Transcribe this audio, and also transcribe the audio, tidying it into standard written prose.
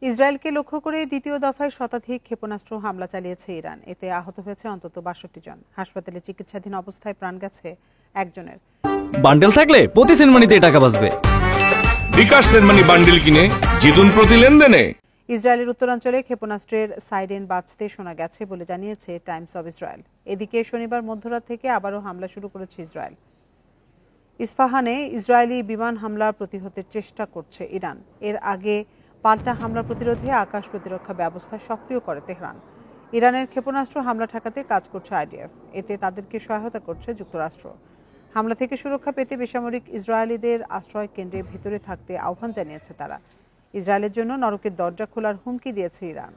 ইসরায়েলকে লক্ষ্য করে দ্বিতীয় দফায় শতাধিক ক্ষেপণাস্ত্র হামলা চালিয়েছে ইরান। এতে আহত হয়েছে অন্তত ৬২ জন। হাসপাতালে চিকিৎসাধীন অবস্থায় প্রাণ গেছে একজনের। বান্ডেল থাকলে প্রতি সেনমানিতে টাকা বাঁচবে। বিকাশ সেনমানি বান্ডেল কিনে জিতুন প্রতি লেনদেনে। ইসরায়েলের উত্তরাঞ্চলে ক্ষেপণাস্ত্রের সাইরেন বাজতে শোনা গেছে বলে জানিয়েছে টাইমস অব ইসরায়েল। এদিকে শনিবার মধ্যরাত থেকে আবারও হামলা শুরু করেছে ইসরায়েল। ইস্পাহানে ইসরায়েলি বিমান হামলার প্রতিহতের চেষ্টা করছে ইরান। এর আগে পাল্টা হামলা প্রতিরোধে আকাশ প্রতিরক্ষা ব্যবস্থা সক্রিয় করে তেহরান। ইরানের ক্ষেপণাস্ত্র হামলা ঠেকাতে কাজ করছে আইডিএফ। এতে তাদেরকে সহায়তা করছে যুক্তরাষ্ট্র। হামলা থেকে সুরক্ষা পেতে বেসামরিক ইসরায়েলিদের আশ্রয় কেন্দ্রের ভেতরে থাকতে আহ্বান জানিয়েছে তারা। ইসরায়েলের জন্য নরকের দরজা খোলার হুমকি দিয়েছে ইরান।